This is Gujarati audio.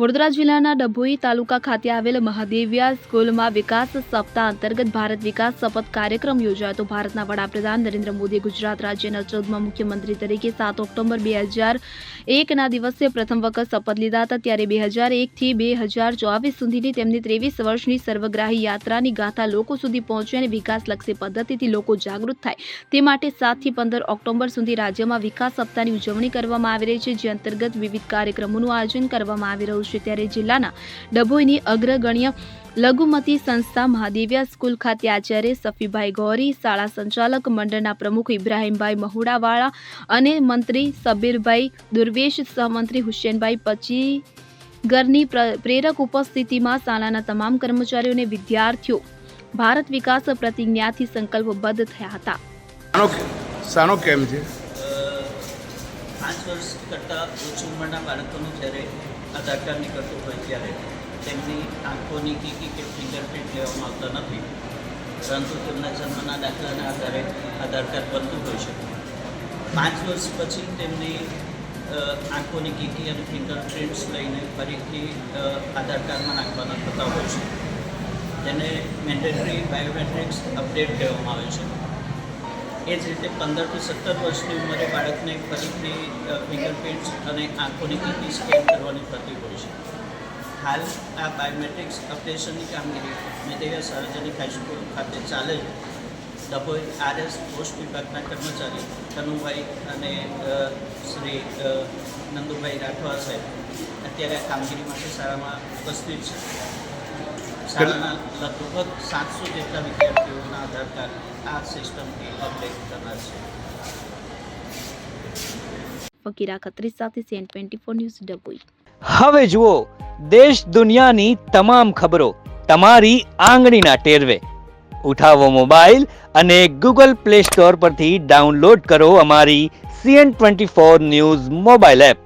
વડોદરા જિલ્લાના ડભોઈ તાલુકા ખાતે આવેલ મહાદેવિયા સ્કૂલમાં વિકાસ સપ્તાહ અંતર્ગત ભારત વિકાસ શપથ કાર્યક્રમ યોજાયો હતો। ભારતના વડાપ્રધાન નરેન્દ્ર મોદીએ ગુજરાત રાજ્યના 14મા મુખ્યમંત્રી તરીકે 7 ઓક્ટોબર 2001ના દિવસે પ્રથમ વખત શપથ લીધા હતા। ત્યારે 2001 થી 2024 સુધીની તેમની 23 વર્ષની સર્વગ્રાહી યાત્રાની ગાથા લોકો સુધી પહોંચે અને વિકાસલક્ષી પદ્ધતિથી લોકો જાગૃત થાય તે માટે 7 થી 15 ઓક્ટોબર સુધી રાજ્યમાં વિકાસ સપ્તાહની ઉજવણી કરવામાં આવી રહી છે, જે અંતર્ગત વિવિધ કાર્યક્રમોનું આયોજન કરવામાં આવી રહ્યું છે। ત્યારે જિલ્લાના ડભોઈની અગ્રગણ્ય લઘુમતી સંસ્થા મહાદેવિયા સ્કૂલ ખાતે આચાર્ય સફીભાઈ ગૌરી, શાળા સંચાલક મંડળના પ્રમુખ ઇબ્રાહીમભાઈ મહુડાવાળા અને મંત્રી સબીરભાઈ દુર્વેશ, સહમંત્રી હુસેનભાઈ પચીગરની પ્રેરક ઉપસ્થિતિમાં શાળાના તમામ કર્મચારીઓ અને વિદ્યાર્થીઓ ભારત વિકાસ પ્રતિજ્ઞાથી સંકલ્પબદ્ધ થયા હતા। સાનો કેમ છે? 5 વર્ષ કરતાં ઓછી ઉંમરના બાળકોનું જ્યારે આધાર કાર્ડ નીકળતું હોય ત્યારે તેમની આંખોની કીકી કે ફિંગરપ્રિન્ટ લેવામાં આવતા નથી, પરંતુ તેમના જન્મના દાખલાના આધારે આધાર કાર્ડ બનતું હોય છે। 5 વર્ષ પછી તેમની આંખોની કીકી અને ફિંગરપ્રિન્ટ્સ લઈને ફરીથી આધાર કાર્ડમાં નાખવાના થતા હોય છે, તેને મેન્ડેટરી બાયોમેટ્રિક્સ અપડેટ કહેવામાં આવે છે। એ જ રીતે 15 થી 17 વર્ષની ઉંમરે બાળકને ફરીથી ફિંગરપ્રિન્ટ્સ અને આંખોની કીકી સ્કેન કરવાની થતી હોય છે। હાલ આ બાયોમેટ્રિક્સ અપડેશનની કામગીરી મહાદેવિયા સાર્વજનિક હાઈસ્કૂલ ખાતે ચાલે છે। ડભોઈ RS પોસ્ટ વિભાગના કર્મચારી કનુભાઈ અને શ્રી નંદુભાઈ રાઠવા સાહેબ અત્યારે આ કામગીરી માટે શાળામાં ઉપસ્થિત છે। શાળાના લગભગ 700 જેટલા વિદ્યાર્થીઓના આધાર કાર્ડ આ સિસ્ટમથી અપડેટ કરનાર છે। ફકીરા ખત્રી સાથે CN24 ન્યૂઝ ડભોઈ। હવે જુઓ દેશ દુનિયાની તમામ ખબરો તમારી આંગળીના ટેરવે। ઉઠાવો મોબાઈલ અને Google Play Store પરથી ડાઉનલોડ કરો અમારી CN24 ન્યૂઝ મોબાઈલ એપ।